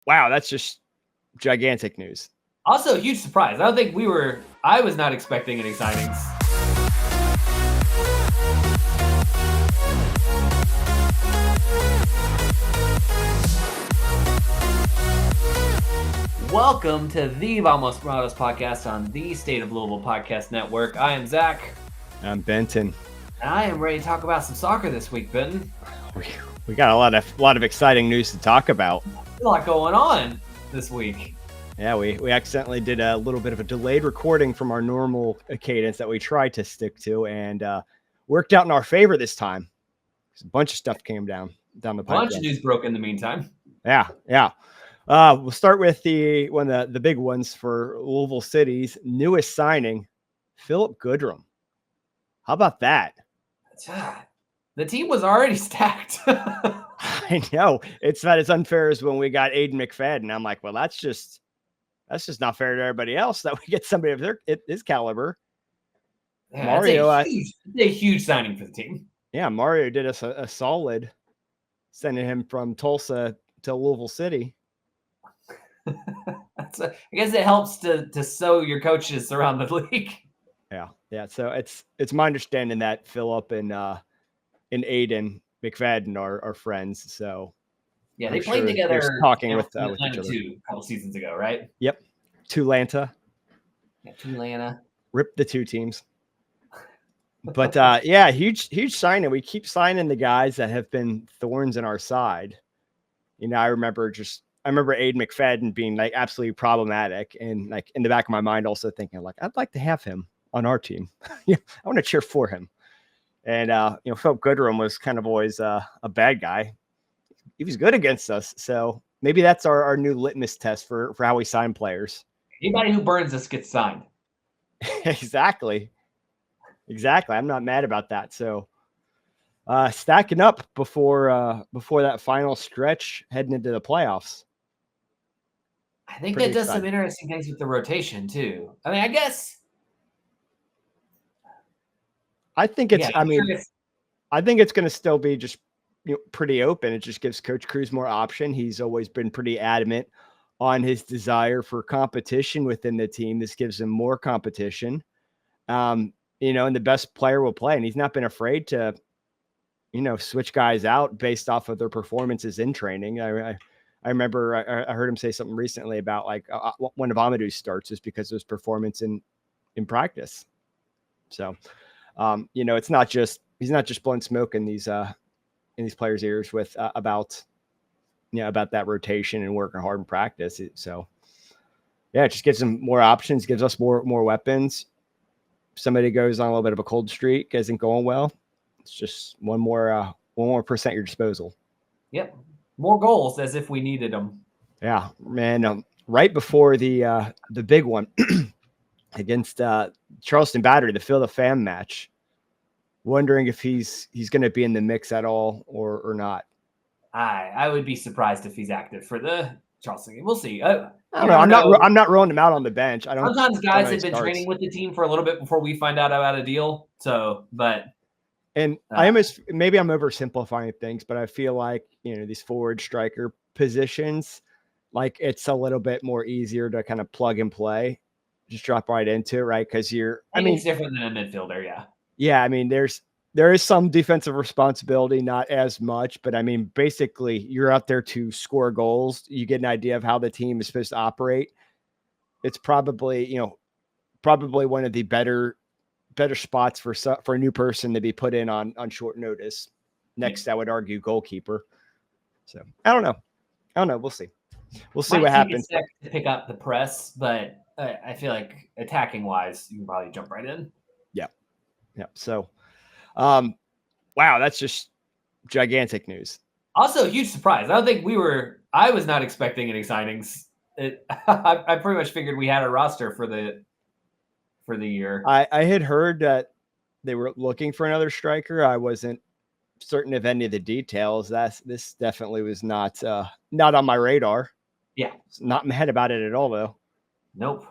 Wow, that's just gigantic news. Also, a huge surprise. I was not expecting any signings. Welcome to the Vamos Morados podcast on the State of Louisville Podcast Network. I am Zach. I'm Benton. And I am ready to talk about some soccer this week, Benton. We got a lot of exciting news to talk about. A lot going on this week. Yeah, we accidentally did a little bit of a delayed recording from our normal cadence that we try to stick to, and worked out in our favor this time. A bunch of stuff came down the pipeline. A bunch of news broke in the meantime. Yeah. We'll start with one of the big ones for Louisville City's newest signing, Phillip Goodrum. How about that? The team was already stacked. I know. It's not as unfair as when we got Aiden McFadden. I'm like, well, that's just not fair to everybody else that we get somebody of his caliber. Yeah, Mario, it's a huge signing for the team. Yeah, Mario did us a solid sending him from Tulsa to Louisville City. I guess it helps to sow your coaches around the league. Yeah. So it's my understanding that Phillip and Aiden McFadden are friends. So yeah, they played together. Talking with each other a couple seasons ago, right? Yep. Tulanta. Yeah, Tulanta. Rip the two teams. But huge signing. We keep signing the guys that have been thorns in our side. You know, I remember Aiden McFadden being like absolutely problematic, and like in the back of my mind also thinking like I'd like to have him on our team. Yeah, I want to cheer for him. And Phillip Goodrum was kind of always a bad guy. He was good against us, so maybe that's our new litmus test for how we sign players. Anybody who burns us gets signed. Exactly. I'm not mad about that. So stacking up before that final stretch heading into the playoffs. I think that does some interesting things with the rotation too. I mean, I guess. I think it's. I think it's going to still be just pretty open. It just gives Coach Cruz more option. He's always been pretty adamant on his desire for competition within the team. This gives him more competition. And the best player will play, and he's not been afraid to, switch guys out based off of their performances in training. I remember I heard him say something recently about like one of Amadou's starts is because of his performance in practice. So, he's not just blowing smoke in these players' ears with about that rotation and working hard in practice. So, yeah, it just gives them more options, gives us more weapons. Somebody goes on a little bit of a cold streak, isn't going well. It's just one more % at your disposal. Yep. More goals as if we needed them. Yeah, man. Right before the big one against Charleston Battery, the Field of Fam match, wondering if he's going to be in the mix at all or not. I would be surprised if he's active for the Charleston game. We'll see. I don't know. I'm not rolling him out on the bench. Sometimes guys have been training with the team for a little bit before we find out about a deal. So, maybe I'm oversimplifying things, but I feel like these forward striker positions, like it's a little bit more easier to kind of plug and play, just drop right into it, right? Because it's different than a midfielder, yeah. Yeah, I mean, there is some defensive responsibility, not as much, but I mean, basically you're out there to score goals. You get an idea of how the team is supposed to operate. It's probably, one of the better spots for a new person to be put in on short notice. Next, I would argue goalkeeper. So I don't know. We'll see. We'll see what happens. To pick up the press, but I feel like attacking wise, you can probably jump right in. Yeah. So, wow, that's just gigantic news. Also, a huge surprise. I was not expecting any signings. I pretty much figured we had a roster for the year. I had heard that they were looking for another striker. I wasn't certain of any of the details. This definitely was not on my radar. Yeah, not mad about it at all though. Nope.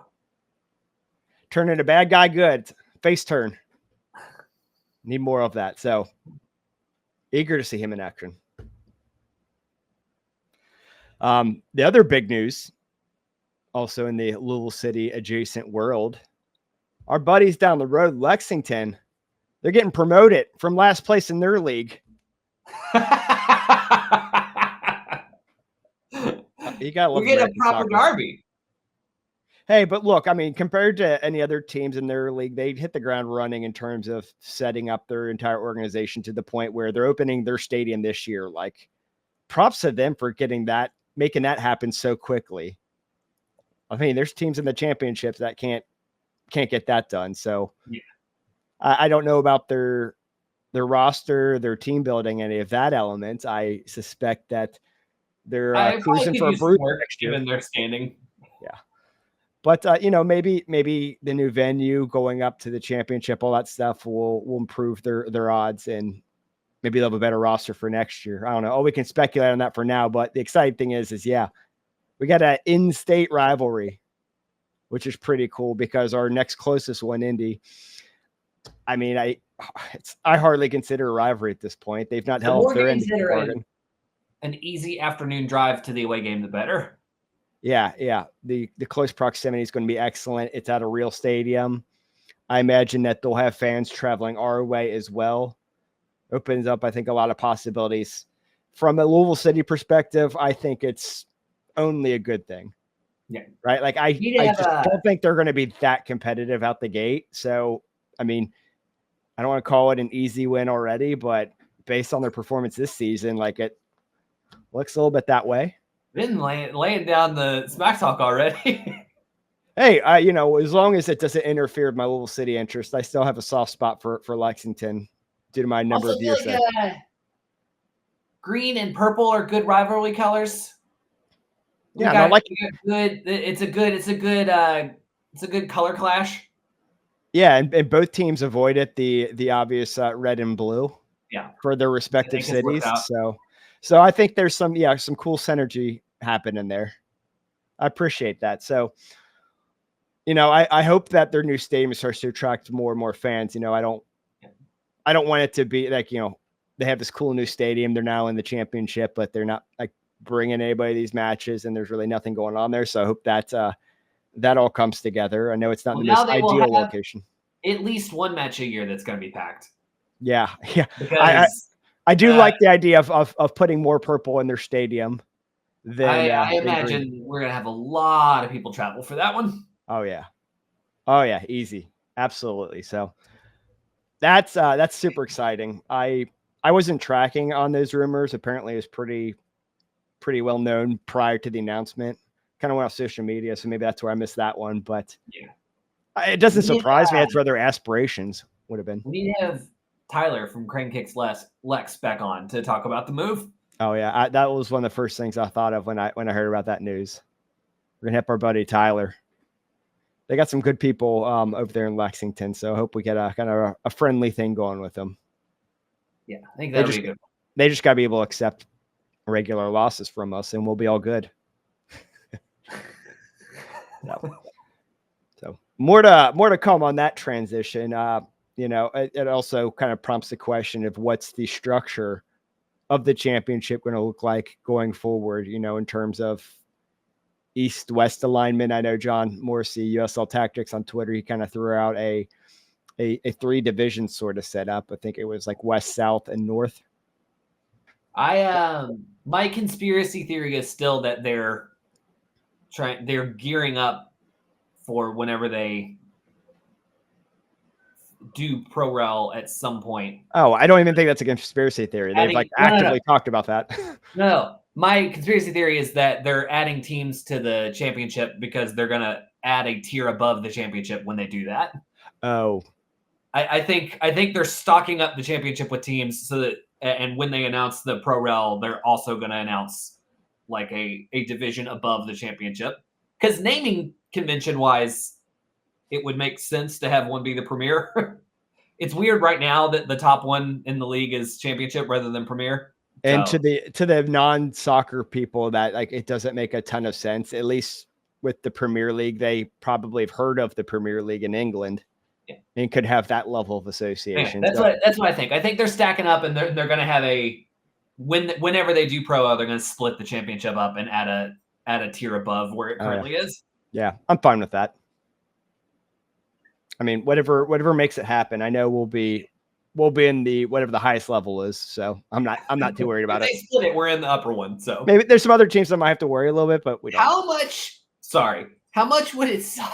Turning a bad guy good. Face turn. Need more of that. So eager to see him in action. The other big news, also in the Louisville City adjacent world, our buddies down the road, Lexington, they're getting promoted from last place in their league. You gotta love we get a proper derby. Hey, but look, I mean, compared to any other teams in their league, they hit the ground running in terms of setting up their entire organization to the point where they're opening their stadium this year. Like, props to them for making that happen so quickly. I mean, there's teams in the championships that can't get that done. So yeah. I don't know about their roster, their team building, any of that element. I suspect that they're cruising for a bruise next year. Given their standing. Yeah. But, maybe the new venue going up to the championship, all that stuff will improve their odds, and maybe they'll have a better roster for next year. I don't know. We can speculate on that for now. But the exciting thing is we got an in-state rivalry, which is pretty cool because our next closest one, Indy, I mean, I hardly consider a rivalry at this point. They've not held their end bargain. An easy afternoon drive to the away game, the better. Yeah. The close proximity is going to be excellent. It's at a real stadium. I imagine that they'll have fans traveling our way as well. Opens up, I think, a lot of possibilities. From a Louisville City perspective, I think it's only a good thing. Yeah. Right? Like, I just don't think they're going to be that competitive out the gate. So, I mean, I don't want to call it an easy win already, but based on their performance this season, like, it looks a little bit that way. Been laying down the smack talk already. Hey, as long as it doesn't interfere with my Louisville City interest, I still have a soft spot for Lexington due to my number of years. Green and purple are good rivalry colors. It's a good color clash. Yeah, and both teams avoided the obvious red and blue. Yeah, for their respective cities. So I think there's some cool synergy happening there. I appreciate that. So, I hope that their new stadium starts to attract more and more fans. I don't want it to be like, they have this cool new stadium. They're now in the championship, but they're not like bringing anybody to these matches, and there's really nothing going on there. So I hope that that all comes together. I know it's not the most ideal location. At least one match a year that's going to be packed. Yeah. Because I do like the idea of putting more purple in their stadium. I imagine we're going to have a lot of people travel for that one. Oh yeah. Easy. Absolutely. So that's super exciting. I wasn't tracking on those rumors. Apparently it was pretty well known prior to the announcement. Kind of went off social media, so maybe that's where I missed that one. But it doesn't surprise me. That's where their aspirations would have been. We have Tyler from Crane Kicks Lex back on to talk about the move. Oh yeah, that was one of the first things I thought of when I heard about that news. We're gonna have our buddy Tyler. They got some good people over there in Lexington, so I hope we get a kind of a friendly thing going with them. Yeah, I think that'll be good. They just got to be able to accept regular losses from us, and we'll be all good. So more to come on that transition. It also kind of prompts the question of what's the structure of the championship going to look like going forward, in terms of east-west alignment. I know John Morrissey, USL Tactics on Twitter, he kind of threw out a 3-division sort of setup. I think it was like west, south, and north. My conspiracy theory is still that they're gearing up for whenever they do pro rel at some point. Oh, I don't even think that's a conspiracy theory. They've actively talked about that. No, my conspiracy theory is that they're adding teams to the championship because they're going to add a tier above the championship when they do that. Oh, I think they're stocking up the championship with teams so that, and when they announce the pro rel, they're also going to announce like a division above the championship, because naming convention wise, it would make sense to have one be the premier. It's weird right now that the top one in the league is championship rather than premier. And to the non-soccer people, that it doesn't make a ton of sense. At least with the Premier League, they probably have heard of the Premier League in England, and could have that level of association. That's what I think. I think they're stacking up, and they're going to have a whenever they do Pro, they're going to split the championship up and add a tier above where it currently is. Yeah, I'm fine with that. I mean, whatever makes it happen. I know we'll be in the whatever the highest level is, so I'm not too worried about it. They split it, we're in the upper one, so maybe there's some other teams that might have to worry a little bit, but we don't. How much would it suck?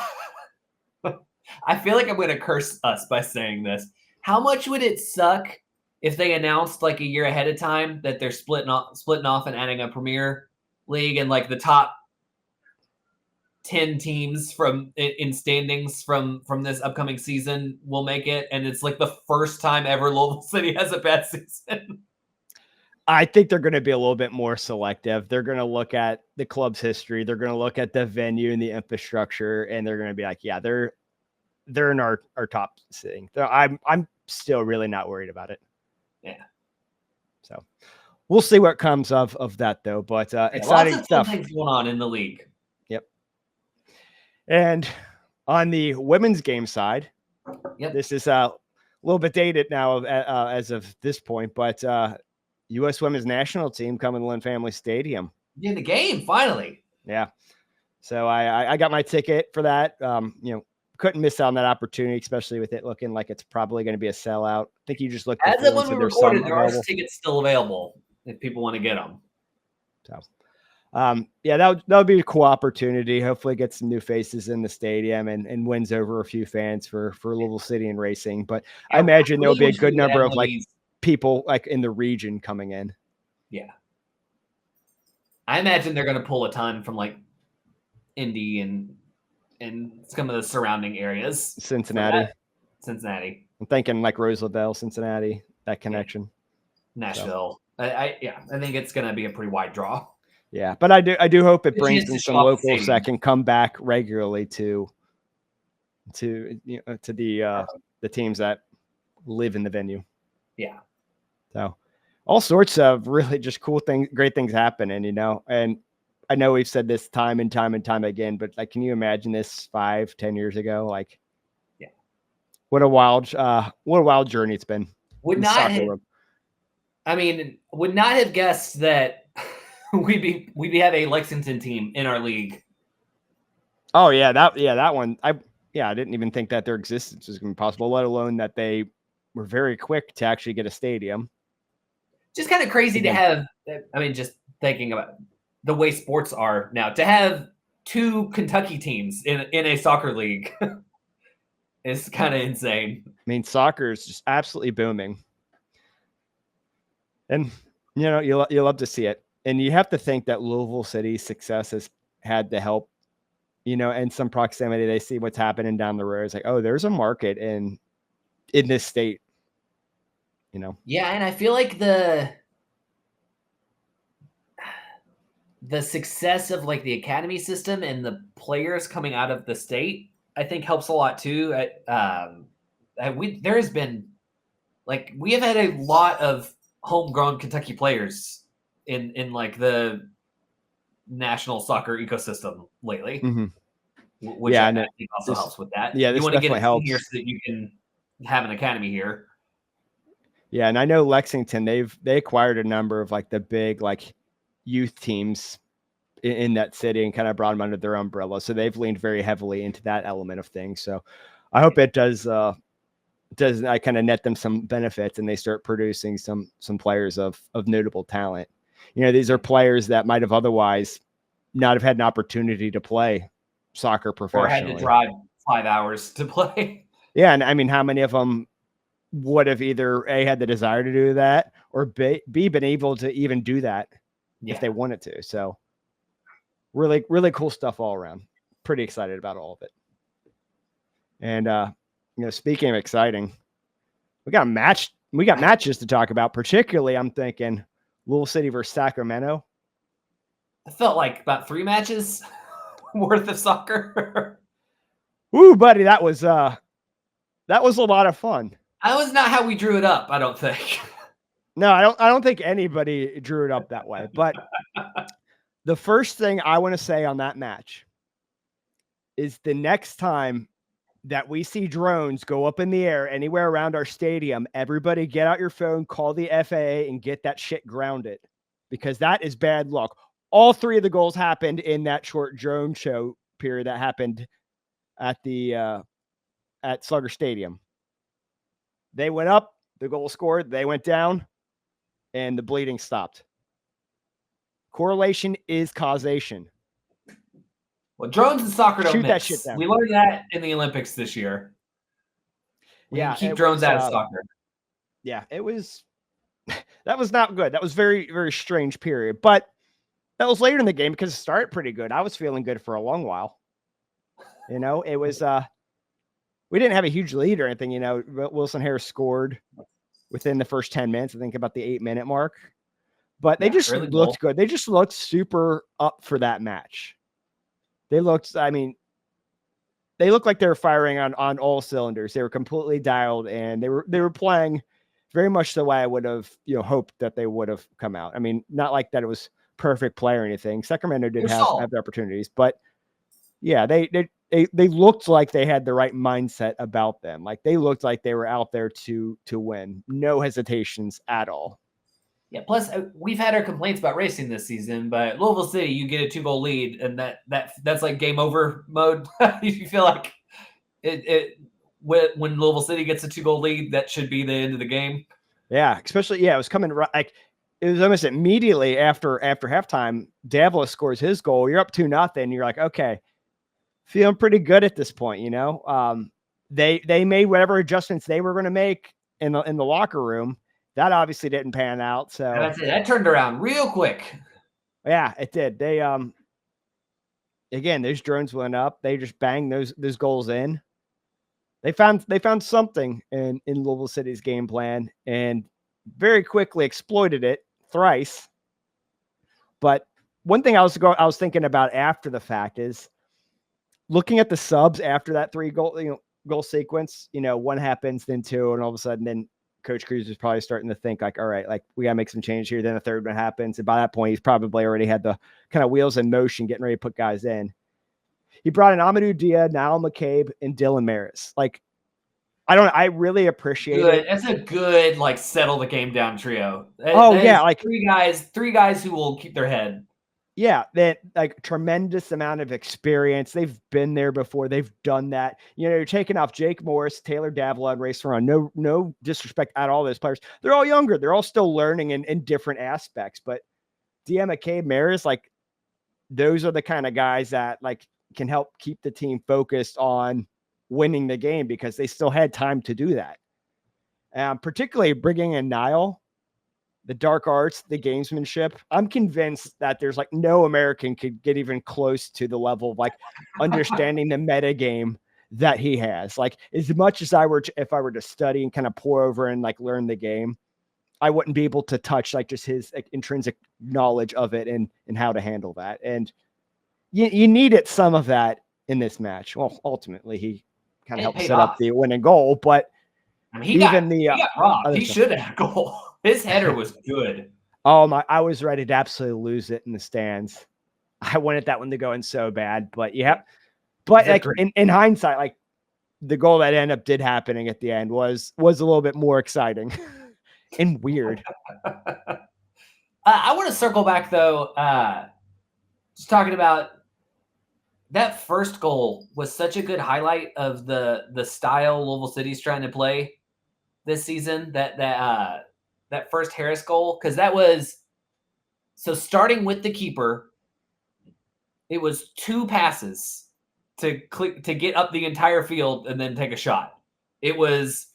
I feel like I'm going to curse us by saying this. How much would it suck if they announced like a year ahead of time that they're splitting off and adding a Premier League, and like the top 10 teams in standings from this upcoming season will make it, and it's like the first time ever Louisville City has a bad season? I think they're going to be a little bit more selective. They're going to look at the club's history. They're going to look at the venue and the infrastructure, and they're going to be like, yeah, they're in our top sitting. I'm still really not worried about it. Yeah. So we'll see what comes of that though. But exciting lots of stuff things going on in the league. Yep. And on the women's game side, this is a little bit dated now as of this point, but U.S. Women's National Team coming to Lynn Family Stadium. In the game, finally. Yeah. So I got my ticket for that. Couldn't miss out on that opportunity, especially with it looking like it's probably going to be a sellout. I think you just looked at it when we recorded. There are tickets still available if people want to get them. So, that would be a cool opportunity. Hopefully, get some new faces in the stadium and wins over a few fans for Louisville City and racing. But I imagine there'll be a good number of like people like in the region coming in. Yeah, I imagine they're going to pull a ton from like Indy and some of the surrounding areas. Cincinnati. I'm thinking like Roosevelt, Cincinnati, that connection. Nashville. So. I think it's going to be a pretty wide draw. Yeah, but I do hope it brings in some locals that can come back regularly to the teams that live in the venue. Yeah. So all sorts of really just cool things, great things happening, and I know we've said this time and time again, but like, can you imagine this 5-10 years ago? Like, yeah, what a wild journey it's been. Would not have guessed that we'd have a Lexington team in our league. Oh yeah, that one. I didn't even think that their existence was going to be possible, let alone that they were very quick to actually get a stadium. Just kind of crazy to have. I mean, just thinking about the way sports are now, to have 2 Kentucky teams in a soccer league is kind of insane. I mean, soccer is just absolutely booming. And, you love to see it. And you have to think that Louisville City's success has had to help, in some proximity. They see what's happening down the road. It's like, oh, there's a market in this state, Yeah, and I feel like the success of like the academy system and the players coming out of the state, I think helps a lot too. There has been like, we have had a lot of homegrown Kentucky players in like the national soccer ecosystem lately, which I think also helps with that. Yeah, you want to get seniors so that you can have an academy here. Yeah, and I know Lexington, they acquired a number of like the big like youth teams in that city and kind of brought them under their umbrella. So they've leaned very heavily into that element of things. So I hope it does I kind of net them some benefits and they start producing some players of notable talent. These are players that might have otherwise not have had an opportunity to play soccer professionally. Or had to drive 5 hours to play. Yeah, and I mean, how many of them would have either A, had the desire to do that, or B, been able to even do that if they wanted to. So really, really cool stuff all around. Pretty excited about all of it. And, speaking of exciting, we got matches to talk about. Particularly, I'm thinking Louisville City versus Sacramento. I felt like about 3 matches worth of soccer. Ooh, buddy, that was a lot of fun. That was not how we drew it up, I don't think. No, I don't think anybody drew it up that way. But the first thing I want to say on that match is the next time that we see drones go up in the air anywhere around our stadium, everybody get out your phone, call the FAA, and get that shit grounded, because that is bad luck. All 3 of the goals happened in that short drone show period that happened at the at Slugger Stadium. They went up, the goal scored, they went down, and the bleeding stopped. Correlation is causation. Well, drones and soccer don't Shoot mix. that shit down. We learned that in the Olympics this year. We can keep drones out of soccer. Yeah, it was that was not good. That was very, very strange period. But that was later in the game because it started pretty good. I was feeling good for a long while. You know, it was we didn't have a huge lead or anything, you know. Wilson Harris scored within the first 10 minutes, I think about the 8-minute mark. But they just really looked good. They just looked super up for that match. They looked, I mean, they looked like they were firing on all cylinders. They were completely dialed, and they were playing very much the way I would have, you know, hoped that they would have come out. I mean, not like that it was perfect play or anything. Sacramento did have the opportunities, but yeah, they looked like they had the right mindset about them. Like they looked like they were out there to win. No hesitations at all. Yeah. Plus, we've had our complaints about racing this season, but Louisville City, you get a 2-goal lead, and that's like game over mode. You feel like when Louisville City gets a 2-goal lead, that should be the end of the game. Yeah, especially it was coming like it was almost immediately after halftime. Davila scores his goal. You're up 2-0. You're like, okay, feeling pretty good at this point. You know, they made whatever adjustments they were going to make in the locker room. That obviously didn't pan out. So that's it. That turned around real quick. Yeah, it did. They again, those drones went up. They just banged those goals in. They found something in Louisville City's game plan and very quickly exploited it thrice. But one thing I was thinking about after the fact is looking at the subs after that 3-goal sequence. You know, one happens, then 2, and all of a sudden, then Coach Cruz is probably starting to think like, all right, like we got to make some change here. Then the third one happens. And by that point, he's probably already had the kind of wheels in motion, getting ready to put guys in. He brought in Amadou Dia, Niall McCabe, and Dylan Maris. Like, I really appreciate it. That's a good, like, settle the game down trio. Yeah. Like three guys who will keep their head. Yeah, that like tremendous amount of experience. They've been there before. They've done that. You know, you're taking off Jake Morris, Taylor Davila, and Ray Serrano. No disrespect at all those players. They're all younger. They're all still learning in different aspects. But DM McCabe, Maris, like those are the kind of guys that like can help keep the team focused on winning the game because they still had time to do that. Particularly bringing in Niall. The dark arts, the gamesmanship. I'm convinced that there's like no American could get even close to the level of like understanding the meta game that he has. Like as much as if I were to study and kind of pour over and like learn the game, I wouldn't be able to touch like just his like, intrinsic knowledge of it and how to handle that. And you needed some of that in this match. Well, ultimately he kind of helped set up the winning goal, but I mean, he got robbed. He should have had a goal. His header was good. Oh my! I was ready to absolutely lose it in the stands. I wanted that one to go in so bad, but yeah. But like in hindsight, like the goal that ended up did happening at the end was a little bit more exciting and weird. I want to circle back though. Just talking about that first goal was such a good highlight of the style Louisville City's trying to play this season. That first Harris goal, because that was so starting with the keeper, it was 2 passes to get up the entire field and then take a shot. It was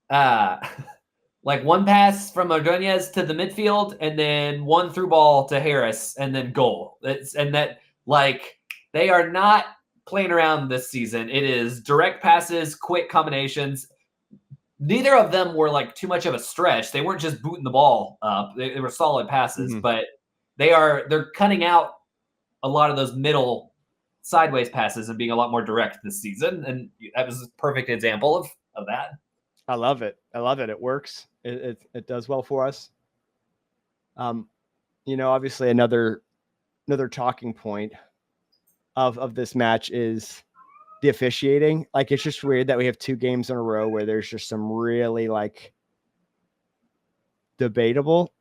like 1 pass from Ordonez to the midfield and then 1 through ball to Harris and then goal. They are not playing around this season. It is direct passes, quick combinations. Neither of them were like too much of a stretch. They weren't just booting the ball up. They were solid passes, but they're cutting out a lot of those middle sideways passes and being a lot more direct this season. And that was a perfect example of that. I love it. It works. It does well for us. You know, obviously another talking point of this match is the officiating. Like, it's just weird that we have 2 games in a row where there's just some really like debatable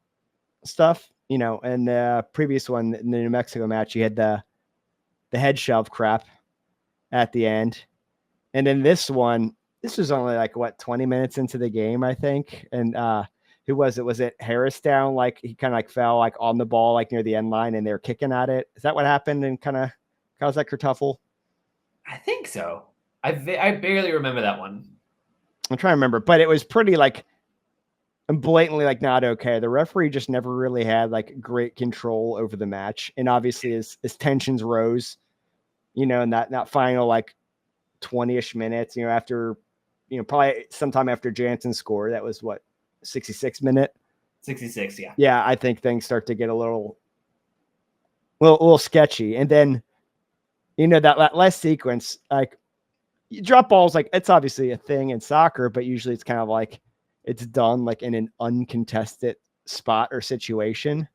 stuff, and the previous one in the New Mexico match, you had the head shove crap at the end. And then this one, this was only like 20 minutes into the game, I think. And who was it? Was it Harris down? Like, he kind of like fell like on the ball, like near the end line, and they were kicking at it. Is that what happened? And kind of caused that kertuffle? I think so. I barely remember that one. I'm trying to remember, but it was pretty like blatantly like not okay. The referee just never really had like great control over the match. And obviously as tensions rose, in that final like 20-ish minutes, after, probably sometime after Jansen scored, that was 66 minute? 66, yeah. Yeah, I think things start to get a little sketchy. And then, that last sequence, like, you drop balls, like, it's obviously a thing in soccer, but usually it's kind of like it's done like in an uncontested spot or situation.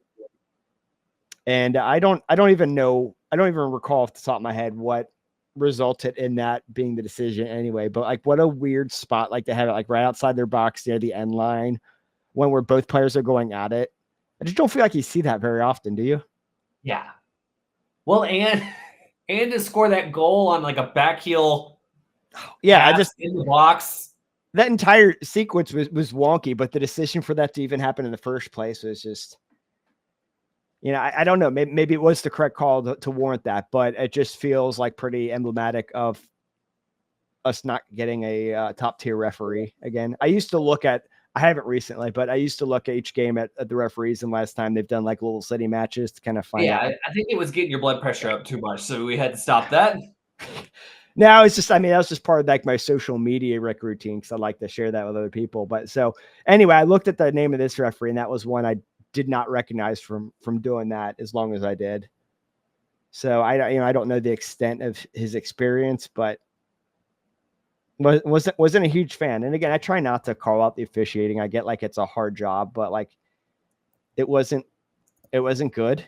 And I don't even recall off the top of my head what resulted in that being the decision anyway. But like, what a weird spot, like, to have it like right outside their box near the end line when where both players are going at it. I just don't feel like you see that very often, do you? Yeah. Well, and to score that goal on like a back heel. Yeah, I just in the box. That entire sequence was wonky, but the decision for that to even happen in the first place was just, I don't know. Maybe it was the correct call to warrant that, but it just feels like pretty emblematic of us not getting a top tier referee again. I haven't recently, but I used to look at each game at the referees, and last time they've done like Louisville City matches to kind of find out. I think it was getting your blood pressure up too much, so we had to stop that. No, it's just, that was just part of like my social media rec routine, because I like to share that with other people. But so anyway, I looked at the name of this referee, and that was one I did not recognize from doing that as long as I did. So I don't know the extent of his experience, but wasn't a huge fan. And again, I try not to call out the officiating. I get like it's a hard job, but like it wasn't good.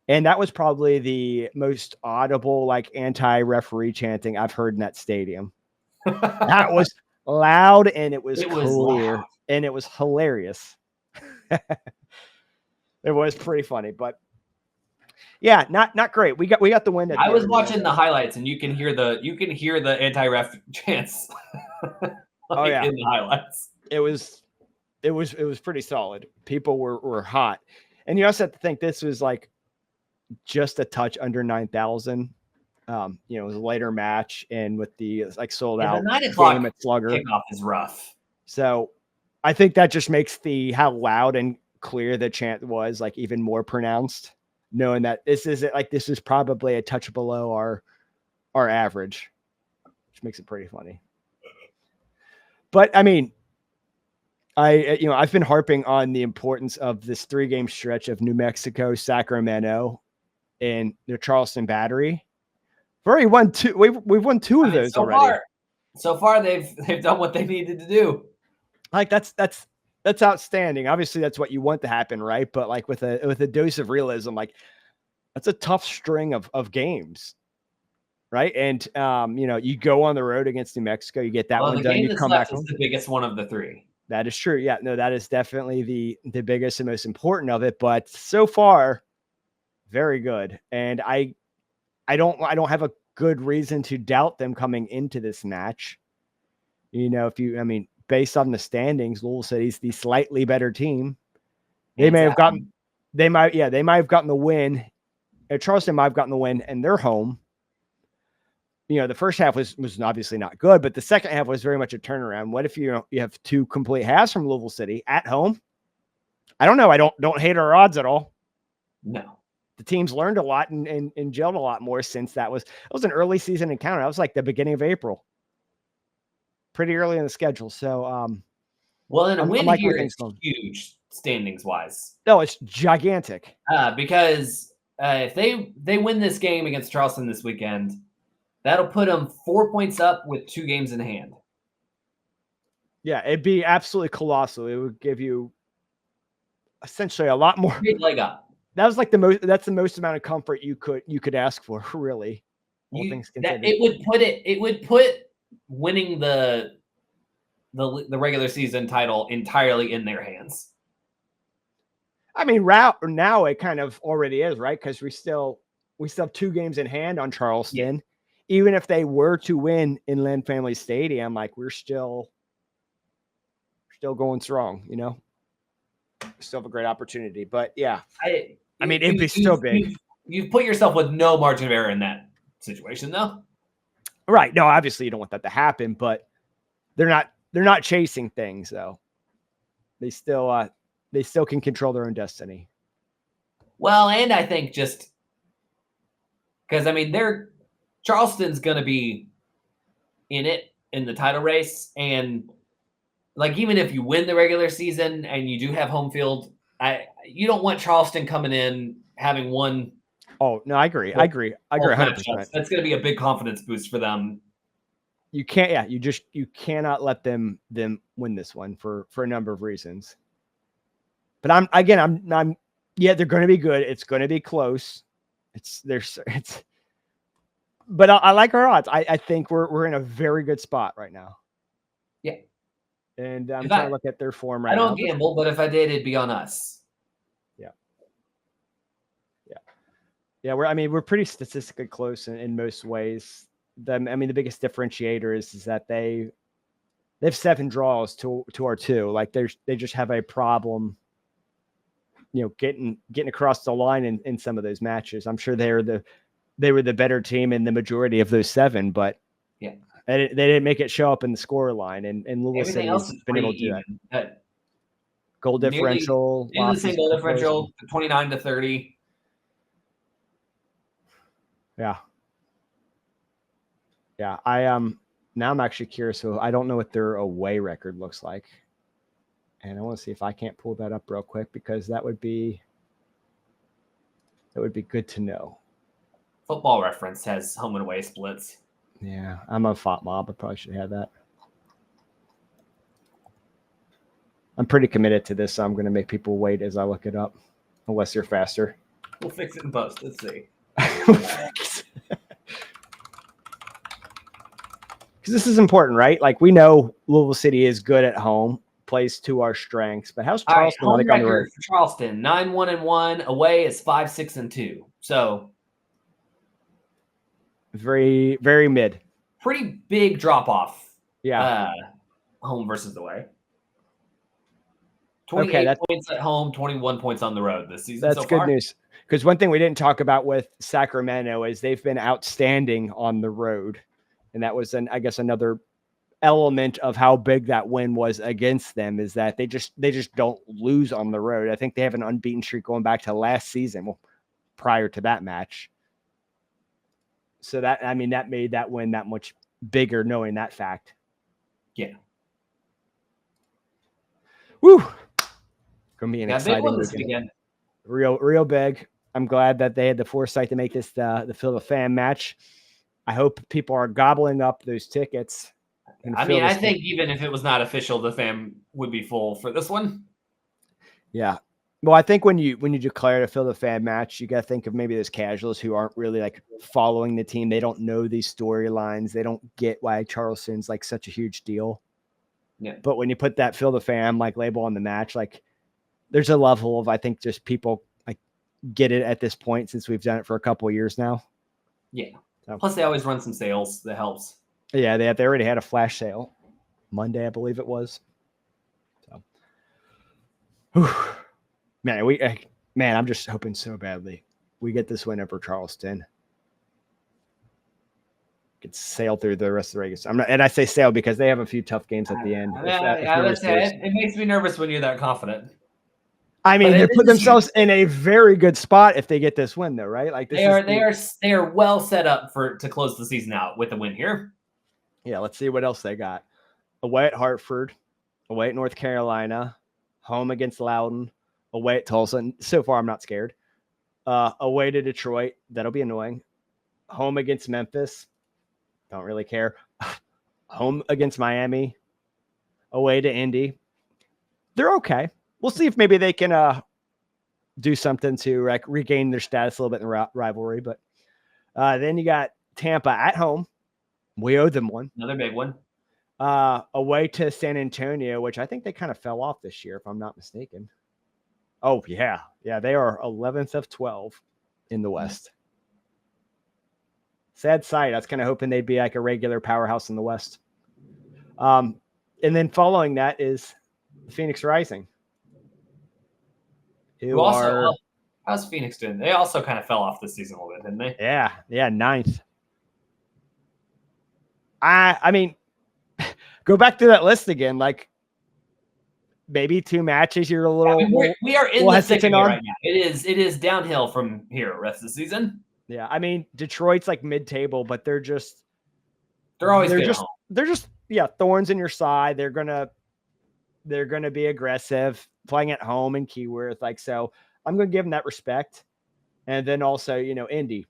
And that was probably the most audible, like, anti-referee chanting I've heard in that stadium. That was loud, and it was clear, and it was hilarious. It was pretty funny, but yeah, not great. We got the win. I was watching the highlights, and you can hear the anti-ref chants. Yeah, in the highlights. It was pretty solid. People were hot, and you also have to think this was like just a touch under 9,000. It was a later match, and with the like sold out game at Slugger, kickoff is rough. So I think that just makes how loud and clear the chant was like even more pronounced, knowing that this is probably a touch below our average, which makes it pretty funny. But I mean, I've been harping on the importance of this 3-game stretch of New Mexico, Sacramento, and the Charleston Battery. We've already won 2. We've won 2 of those already. So far, they've done what they needed to do. Like, that's outstanding. Obviously, that's what you want to happen, right? But like with a dose of realism, like, that's a tough string of games, right? And you go on the road against New Mexico, you get that one done, you come back home. The biggest one of the 3. That is true. Yeah, no, that is definitely the biggest and most important of it. But so far, very good. And I don't have a good reason to doubt them coming into this match. Based on the standings, Louisville City's the slightly better team. They might have gotten the win. Charleston might have gotten the win, and they're home. The first half was obviously not good, but the second half was very much a turnaround. What if you have 2 complete halves from Louisville City at home? I don't know. I don't hate our odds at all. No. The team's learned a lot and gelled a lot more since that was an early season encounter. That was like the beginning of April. Pretty early in the schedule. So and a win here is huge standings wise. No, it's gigantic. Because if they win this game against Charleston this weekend, that'll put them 4 points up with 2 games in hand. Yeah, it'd be absolutely colossal. It would give you essentially a lot more. Big leg up. That was like that's the most amount of comfort you could ask for, really. It would put winning the regular season title entirely in their hands. I mean, now it kind of already is, right? Because we still have 2 games in hand on Charleston. Yeah. Even if they were to win in Land Family Stadium, like we're still going strong, you know. Still have a great opportunity, but yeah, I mean, it'd be still big. You've put yourself with no margin of error in that situation, though. Right? No, obviously you don't want that to happen, but they're not chasing things though. They still can control their own destiny. Well, and I think just because I mean Charleston's going to be in the title race, and like even if you win the regular season and you do have home field, you don't want Charleston coming in having won. Oh no, I agree. 100%. That's going to be a big confidence boost for them. You can't. Yeah, you cannot let them win this one for a number of reasons. But I'm yeah, they're going to be good. It's going to be close. But I like our odds. I think we're in a very good spot right now. Yeah. And I'm trying to look at their form right now. I don't gamble, but if I did, it'd be on us. Yeah. Yeah. Yeah. We're pretty statistically close in most ways. The biggest differentiator is that they have 7 draws to our 2. Like they just have a problem, you know, getting across the line in some of those matches. I'm sure they were the better team in the majority of those 7, but yeah, they didn't make it show up in the score line. And Louisville City has been able to do that. Goal differential, nearly the same goal differential, 29-30. Yeah. Yeah. Now I'm actually curious. So I don't know what their away record looks like. And I want to see if I can't pull that up real quick, because that would be good to know. Football Reference has home and away splits. Yeah, I'm a FOT mob. I probably should have that. I'm pretty committed to this, so I'm going to make people wait as I look it up, unless you're faster. We'll fix it in post. Let's see. Because this is important, right? Like, we know Louisville City is good at home, plays to our strengths, but how's Charleston like on the road? For Charleston, 9-1-1. Away is 5-6-2. So very, very mid. Pretty big drop off. Yeah. Home versus away. 28 points at home, 21 points on the road this season. That's good news. Because one thing we didn't talk about with Sacramento is they've been outstanding on the road. And that was another element of how big that win was against them, is that they just don't lose on the road. I think they have an unbeaten streak going back to last season, well, prior to that match. So that made that win that much bigger, knowing that fact. Yeah. Woo! Gonna be an exciting weekend. Real big. I'm glad that they had the foresight to make this the Phillip fan match. I hope people are gobbling up those tickets. I think even if it was not official, the fan would be full for this one. Yeah. Well, I think when you declare to Phillip fan match, you got to think of maybe those casuals who aren't really like following the team. They don't know these storylines. They don't get why Charleston's like such a huge deal. Yeah. But when you put that Phillip fan like label on the match, like there's a level of, I think, just people like get it at this point, since we've done it for a couple of years now. Yeah. So. Plus, they always run some sales that helps. Yeah, they already had a flash sale Monday, I believe it was. So, man, I'm just hoping so badly we get this win over Charleston. Could sail through the rest of the regular season. And I say sail because they have a few tough games at the end. It makes me nervous when you're that confident. I mean, they put themselves in a very good spot if they get this win, though, right? Like they are well set up to close the season out with a win here. Yeah, let's see what else they got. Away at Hartford, away at North Carolina, home against Loudoun, away at Tulsa. And so far, I'm not scared. Away to Detroit, that'll be annoying. Home against Memphis, don't really care. Home against Miami, away to Indy. They're okay. We'll see if maybe they can do something to regain their status a little bit in the rivalry. But then you got Tampa at home. We owe them one. Another big one. Away to San Antonio, which I think they kind of fell off this year, if I'm not mistaken. Oh, yeah. Yeah, they are 11th of 12 in the West. Sad sight. I was kind of hoping they'd be like a regular powerhouse in the West. And then following that is Phoenix Rising. How's Phoenix doing? They also kind of fell off this season a little bit, didn't they? Yeah, 9th. I mean, go back to that list again. Like, maybe 2 matches you're a little. We are in the thick of it right now. It is downhill from here rest of the season. Yeah, I mean, Detroit's like mid-table, but they're always thorns in your side. They're gonna be aggressive playing at home in Keyworth. Like, so I'm gonna give them that respect. And then also, Indy,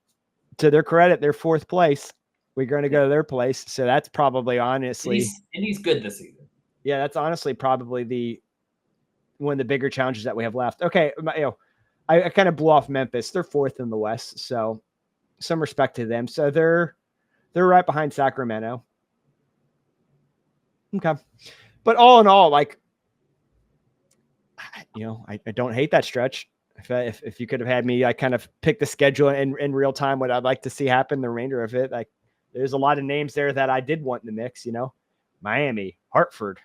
to their credit, they're 4th place. We're going to go to their place. So that's probably honestly Indy's good this season. Yeah, that's honestly probably one of the bigger challenges that we have left. Okay, I kind of blew off Memphis. They're 4th in the West, so some respect to them. So they're right behind Sacramento. Okay. But all in all, like, I don't hate that stretch. If you could have had me, I kind of pick the schedule in real time, what I'd like to see happen, the remainder of it. Like, there's a lot of names there that I did want in the mix, Miami, Hartford,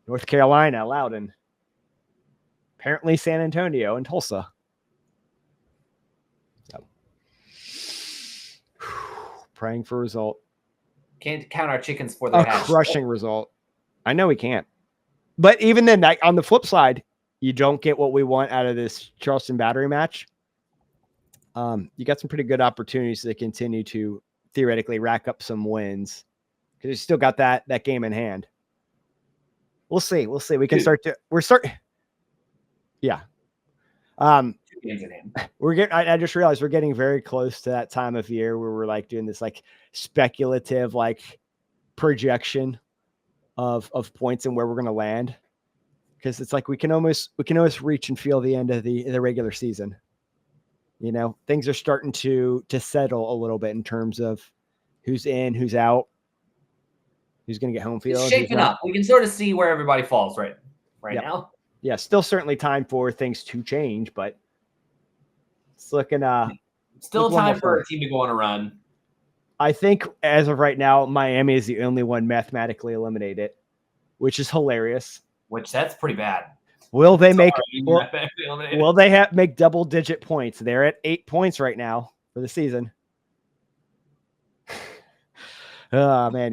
North Carolina, Loudoun, apparently San Antonio and Tulsa. So, praying for a result. Can't count our chickens for their hatch. Crushing result. I know we can't. But even then, like, on the flip side, you don't get what we want out of this Charleston Battery match. You got some pretty good opportunities to continue to theoretically rack up some wins because you still got that game in hand. We'll see. We can Yeah. 2 games in hand. I just realized we're getting very close to that time of year where we're like doing this like speculative like projection of points and where we're going to land. Because it's like we can almost reach and feel the end of the regular season. Things are starting to settle a little bit in terms of who's in, who's out, who's going to get home field. It's shaping up. We can sort of see where everybody falls right now. Yeah, still certainly time for things to change, but it's looking still time for a team to go on a run. I think as of right now, Miami is the only one mathematically eliminated, which is hilarious. Which that's pretty bad. Will they make double-digit points? They're at 8 points right now for the season. Oh man,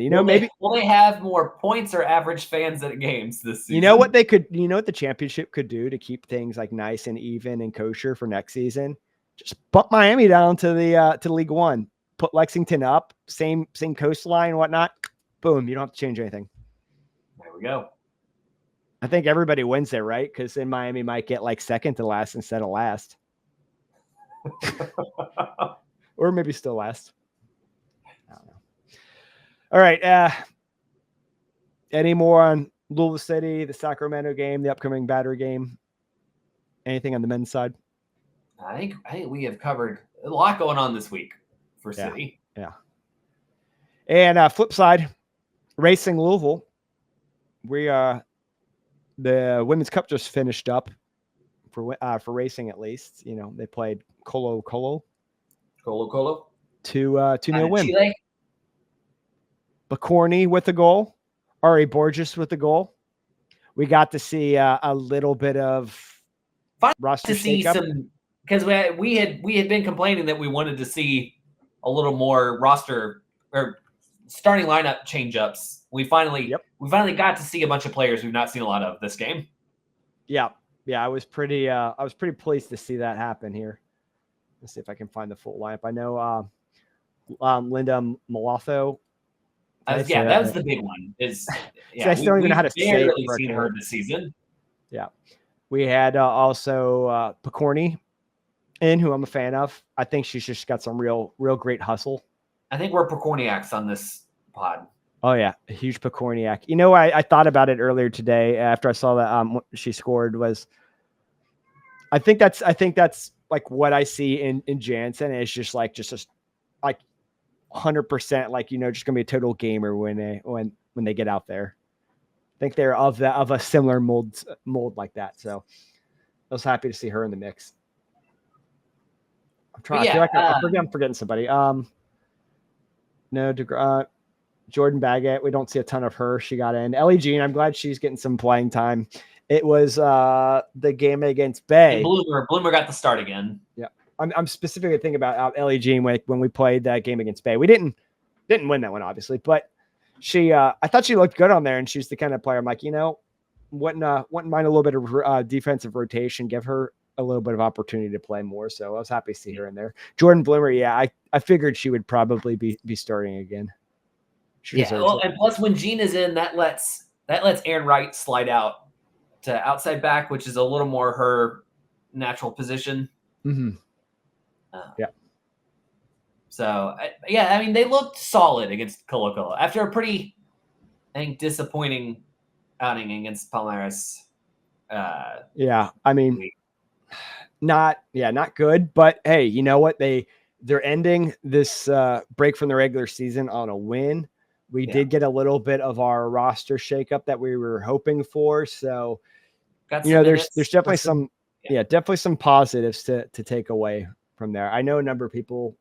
will they have more points or average fans at games this season? What the championship could do to keep things like nice and even and kosher for next season? Just bump Miami down to the to League One. Put Lexington up, same coastline and whatnot. Boom, you don't have to change anything. There we go. I think everybody wins there, right? Because then Miami might get like second to last instead of last. Or maybe still last. I don't know. All right. Any more on Louisville City, the Sacramento game, the upcoming Battery game? Anything on the men's side? I think we have covered a lot going on this week for City. Yeah. And flip side, Racing Louisville. The Women's Cup just finished up for Racing, at least. They played Colo. 2-0 win. Chile. Bacorny with the goal. Ari Borges with the goal. We got to see a little bit of roster to see some, because we had been complaining that we wanted to see a little more roster or starting lineup change-ups. We finally got to see a bunch of players we've not seen a lot of this game. Yeah. I was pretty pleased to see that happen here. Let's see if I can find the full lineup. I know Linda Malotho. That was the big one. I still don't even know how to say it. We've seen her this season. Yeah. We had also Picorni in, who I'm a fan of. I think she's just got some real great hustle. I think we're Picorniacs on this pod. Oh yeah, a huge Picorniac. I thought about it earlier today after I saw that she scored. I think that's like what I see in Jansen is just 100% like, just gonna be a total gamer when they get out there. I think they're of a similar mold like that. So I was happy to see her in the mix. I'm trying. Yeah, I feel like I'm forgetting somebody. No, Jordan Baggett. We don't see a ton of her. She got in. Ellie Jean. I'm glad she's getting some playing time. It was the game against Bay. Bloomer got the start again. Yeah, I'm specifically thinking about Ellie Jean when we played that game against Bay. We didn't win that one, obviously, but she. I thought she looked good on there, and she's the kind of player I'm like, wouldn't mind a little bit of defensive rotation. Give her a little bit of opportunity to play more. So I was happy to see her in there. Jordan Bloomer, yeah, I figured she would probably be starting again. And plus when Jean is in, that lets Aaron Wright slide out to outside back, which is a little more her natural position. Mm-hmm. Yeah. So I mean, they looked solid against Colo-Colo after a pretty, I think, disappointing outing against Palmeiras. Yeah, I mean, not good, but hey, you know what? They're ending this break from the regular season on a win. We did get a little bit of our roster shakeup that we were hoping for. So, there's definitely definitely some positives to take away from there. I know a number of people.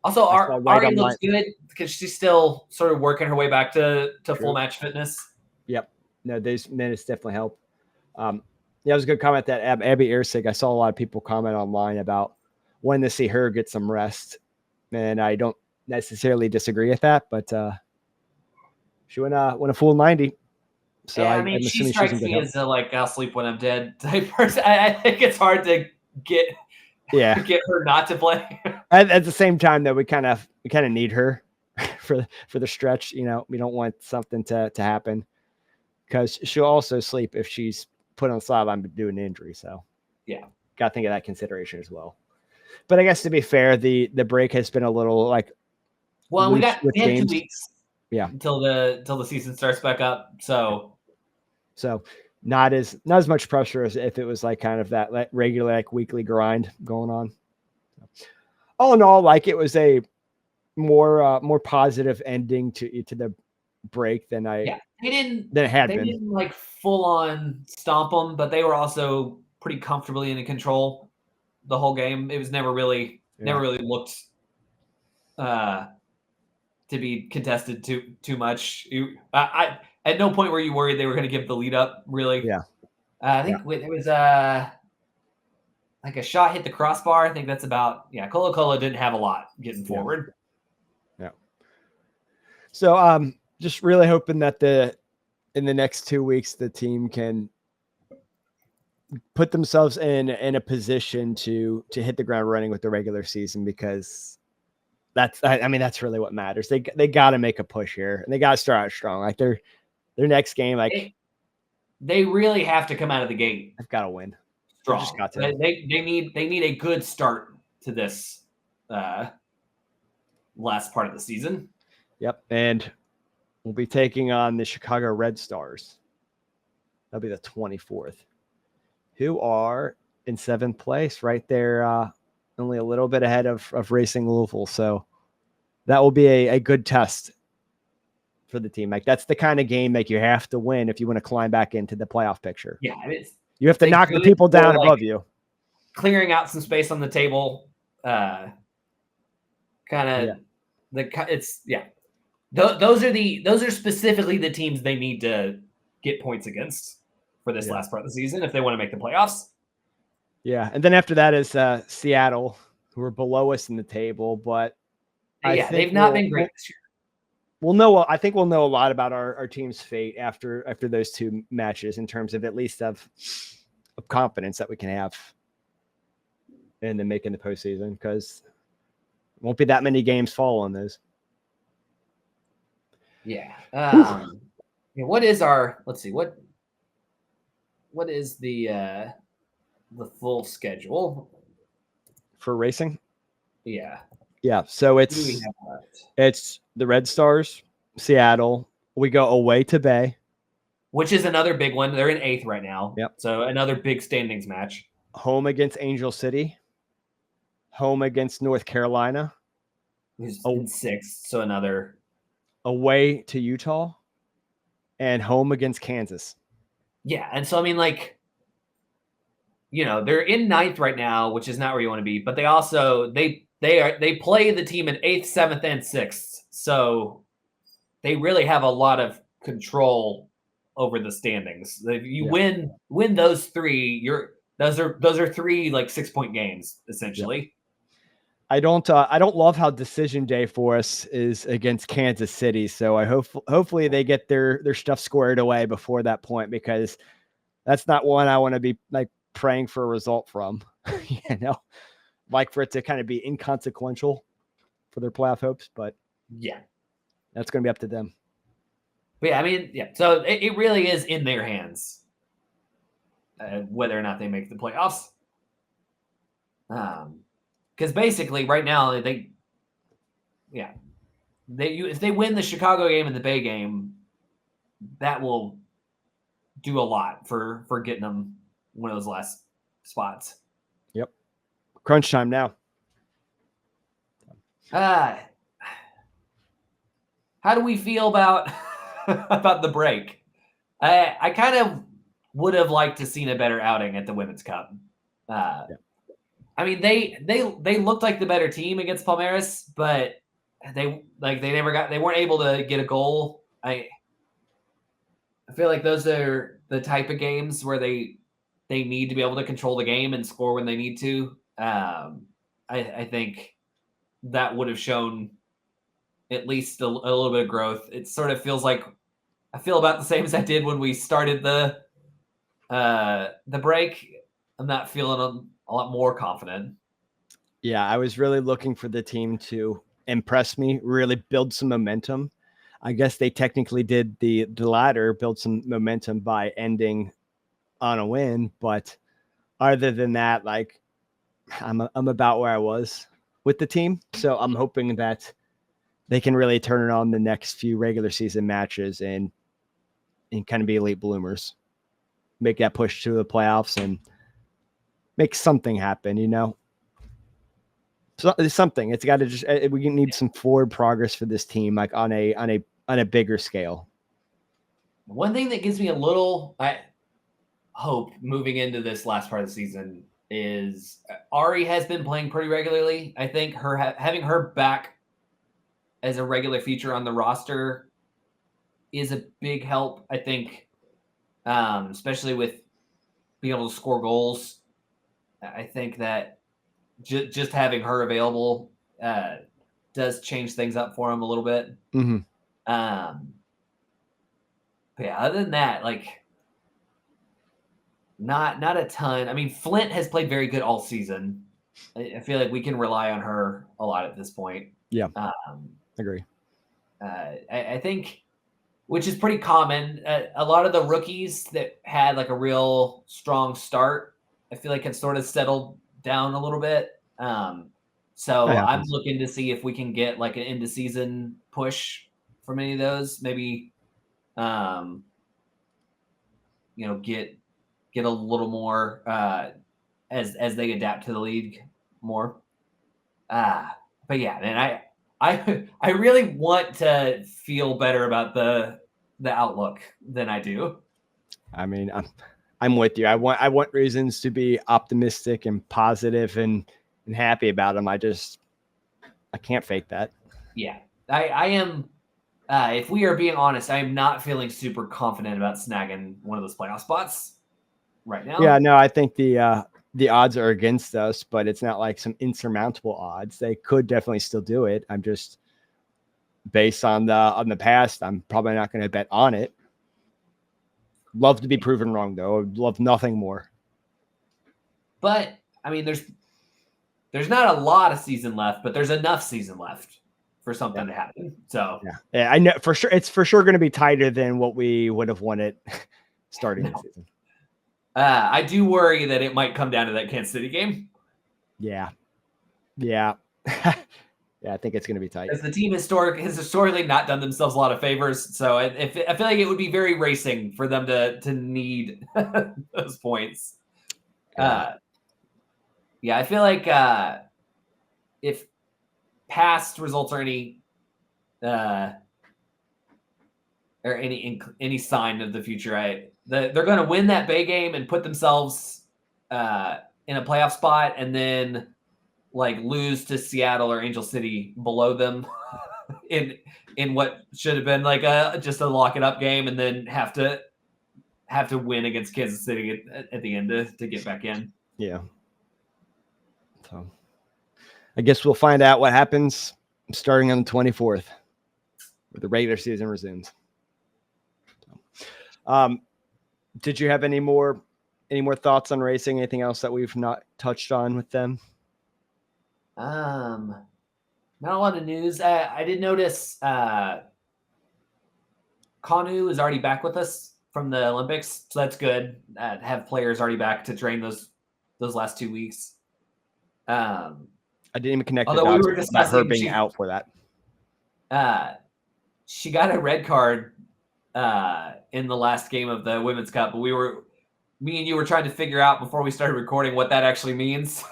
Also, Ari looks good because she's still sort of working her way back to full match fitness. Yep. No, those minutes definitely help. It was a good comment that Abby Ersig. I saw a lot of people comment online about wanting to see her get some rest, and I don't necessarily disagree with that, but she went a full 90. So I mean, she strikes me as I'll sleep when I'm dead type person. I think it's hard to get her not to play. At the same time, though, we kind of need her for the stretch. We don't want something to happen because she'll also sleep if she's put on the sideline due to an injury. So got to think of that consideration as well. But I guess to be fair, the break has been a little we had 2 weeks. Yeah. Until the season starts back up. So not as much pressure as if it was kind of that regular weekly grind going on. All in all, it was a more positive ending to the break than it had been. They didn't full on stomp them, but they were also pretty comfortably in control the whole game. It was never really looked to be contested too much. I at no point were you worried they were going to give the lead up, really. Yeah. I think it was a shot hit the crossbar. I think that's about Colo-Colo didn't have a lot getting forward. Yeah. So just really hoping that in the next 2 weeks the team can put themselves in a position to hit the ground running with the regular season, because that's really what matters. They got to make a push here, and they got to start out strong. Their next game, they really have to come out of the gate. They've got to win. Strong. Just got to. They need a good start to this last part of the season. Yep, and we'll be taking on the Chicago Red Stars. That'll be the 24th, who are in 7th place, right there, only a little bit ahead of Racing Louisville. So that will be a good test for the team. That's the kind of game you have to win if you want to climb back into the playoff picture. Yeah, you have to knock the people down above you. Clearing out some space on the table, those are specifically the teams they need to get points against for this last part of the season if they want to make the playoffs. Yeah, and then after that is Seattle, who are below us in the table, but they've not been great this year. I think we'll know a lot about our team's fate after those 2 matches, in terms of at least of confidence that we can have in the making the postseason, because won't be that many games following those. Yeah. What is let's see, what is the full schedule for Racing? Yeah. Yeah. So it's the Red Stars, Seattle. We go away to Bay, which is another big one. They're in 8th right now. Yep. So another big standings match. Home against Angel City. Home against North Carolina. who's in 6th. So another away to Utah and home against Kansas. Yeah. And so, I mean, like, they're in 9th right now, which is not where you want to be, but they also, they play the team in 8th, 7th, and 6th. So they really have a lot of control over the standings. If you win those 3, those are 3 like 6-point games essentially. I don't love how decision day for us is against Kansas City. So I hopefully they get their stuff squared away before that point, because that's not one I want to be like praying for a result from, like for it to kind of be inconsequential for their playoff hopes, but that's going to be up to them. But yeah, I mean, so it really is in their hands whether or not they make the playoffs. Because basically right now if they win the Chicago game and the Bay game, that will do a lot for getting them one of those last spots. Yep. Crunch time now. How do we feel about the break? I kind of would have liked to seen a better outing at the Women's Cup. I mean, they looked like the better team against Palmeiras, but they weren't able to get a goal. I feel like those are the type of games where they need to be able to control the game and score when they need to. I think that would have shown at least a little bit of growth. It sort of feels like I feel about the same as I did when we started the break. I'm not feeling a lot more confident. Yeah, I was really looking for the team to impress me, really build some momentum. I guess they technically did the latter, build some momentum by ending on a win. But other than that, like I'm about where I was with the team. So I'm hoping that they can really turn it on the next few regular season matches and kind of be elite bloomers, make that push to the playoffs and make something happen, So it's something. It's got to just we need some forward progress for this team, like on a bigger scale. One thing that gives me a little hope moving into this last part of the season is Ari has been playing pretty regularly. I think having her back as a regular feature on the roster is a big help. I think, especially with being able to score goals. I think that just having her available does change things up for him a little bit. Mm-hmm. But yeah, other than that, like not a ton. I mean, Flint has played very good all season. I feel like we can rely on her a lot at this point. Yeah, agree. I think, which is pretty common. A lot of the rookies that had like a real strong start, I feel like have sort of settled down a little bit. So I'm looking to see if we can get like an end of season push from any of those. Maybe, get a little more as they adapt to the league more. But yeah, man, I really want to feel better about the outlook than I do. I mean, I'm with you. I want reasons to be optimistic and positive and happy about them. I can't fake that. Yeah, I am. If we are being honest, I am not feeling super confident about snagging one of those playoff spots right now. Yeah, no, I think the odds are against us, but it's not like some insurmountable odds. They could definitely still do it. I'm just based on the past. I'm probably not going to bet on it. Love to be proven wrong, though. I'd love nothing more. But I mean, there's not a lot of season left, but there's enough season left for something to happen. So yeah, I know for sure. It's for sure going to be tighter than what we would have won it starting the season. I do worry that it might come down to that Kansas City game. Yeah. Yeah, I think it's going to be tight. As the team has historically not done themselves a lot of favors, so I feel like it would be very racing for them to need those points. Yeah, I feel like if past results or any sign of the future. They're going to win that Bay game and put themselves in a playoff spot, and then like lose to Seattle or Angel City below them in what should have been like just a lock it up game, and then have to win against Kansas City at the end to get back in. Yeah. So I guess we'll find out what happens starting on the 24th, where the regular season resumes. Did you have any more thoughts on racing? Anything else that we've not touched on with them? Not a lot of news. I did notice Kanu is already back with us from the Olympics, so that's good. Have players already back to train those last 2 weeks. I didn't even connect the dots about her being out for that. She got a red card in the last game of the Women's Cup, but me and you were trying to figure out before we started recording what that actually means.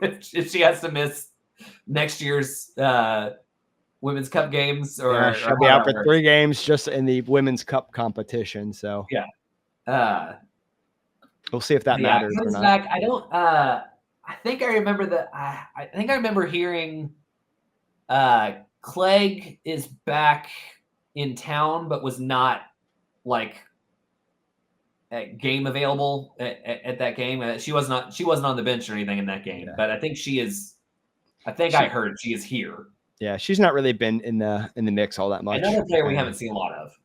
if she has to miss next year's Women's Cup games, or she'll be out for 3 games just in the Women's Cup competition. So yeah, we'll see if that matters or not. Back. I don't. I think I remember that. I think I remember hearing Clegg is back in town, but was not like game available at that game. She wasn't on the bench or anything in that game, but I think she is. I heard she is here. Yeah, she's not really been in the mix all that much. Another player we haven't seen a lot of.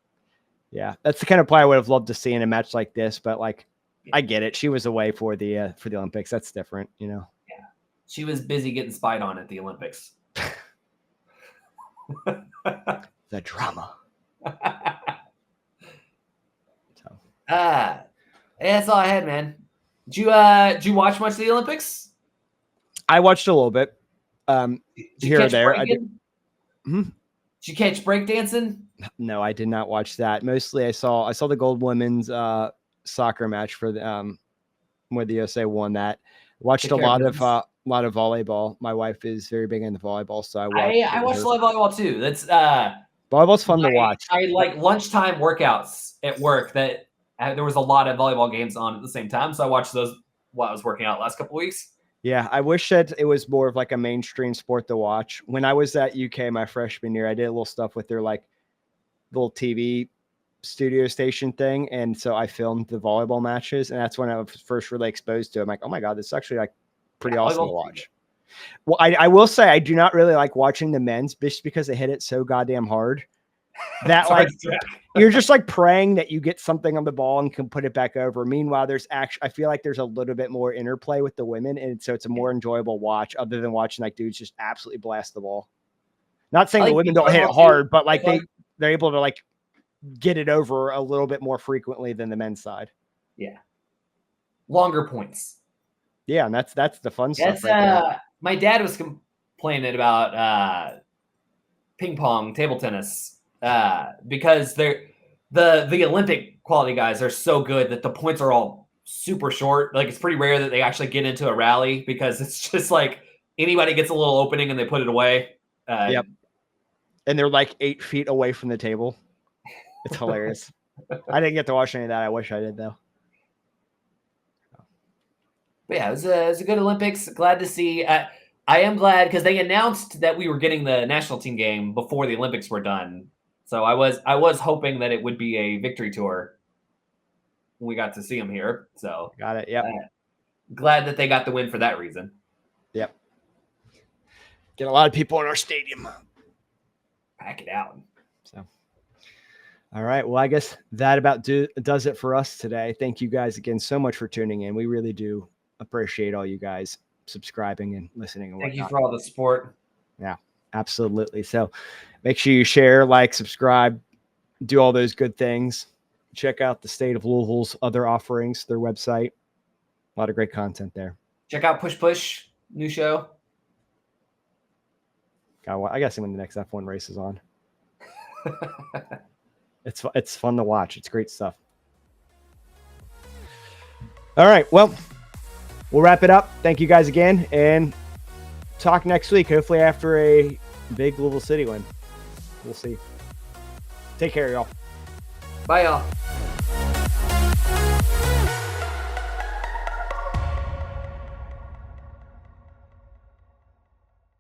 Yeah, that's the kind of player I would have loved to see in a match like this, but like I get it. She was away for the Olympics. That's different, you know. Yeah, she was busy getting spied on at the Olympics. The drama. That's all I had, man. Did you watch much of the Olympics? I watched a little bit. Here or there. Did you catch breakdancing? No, I did not watch that. Mostly I saw the gold women's soccer match for the where the USA won that. Watched a lot of volleyball. My wife is very big into volleyball, so I watched a lot of volleyball too. That's volleyball's fun to watch. I like lunchtime workouts at work that there was a lot of volleyball games on at the same time, so I watched those while I was working out the last couple of weeks. Yeah, I wish that it was more of like a mainstream sport to watch. When I was at UK my freshman year, I did a little stuff with their like little TV studio station thing, and so I filmed the volleyball matches, and that's when I was first really exposed to it. I'm like, oh my god, this is actually like pretty awesome to watch. Well, I will say I do not really like watching the men's just because they hit it so goddamn hard that like you're just like praying that you get something on the ball and can put it back over. Meanwhile, I feel like there's a little bit more interplay with the women, and so it's a more enjoyable watch other than watching like dudes just absolutely blast the ball. Not saying the women don't hit it hard, but like they're able to like get it over a little bit more frequently than the men's side. Yeah. Longer points. Yeah, and that's the fun stuff. Right my dad was complaining about ping pong, table tennis, because the Olympic quality guys are so good that the points are all super short. Like it's pretty rare that they actually get into a rally because it's just like anybody gets a little opening and they put it away. Yep. And they're like 8 feet away from the table. It's hilarious. I didn't get to watch any of that. I wish I did though. But yeah, it was a good Olympics. Glad to see. I am glad because they announced that we were getting the national team game before the Olympics were done. So I was hoping that it would be a victory tour. We got to see them here. So got it. Yep. Glad that they got the win for that reason. Yep. Get a lot of people in our stadium. Pack it out. So. All right. Well, I guess that about does it for us today. Thank you guys again so much for tuning in. We really do appreciate all you guys subscribing and listening. And Thank you for all the support. Yeah, absolutely. So make sure you share, like, subscribe, do all those good things. Check out the State of Louisville's other offerings, their website. A lot of great content there. Check out Push Push, new show. I guess when the next F1 race is on. It's fun to watch. It's great stuff. All right. Well, we'll wrap it up. Thank you guys again, and talk next week, hopefully after a big Louisville City win. We'll see. Take care, y'all. Bye, y'all.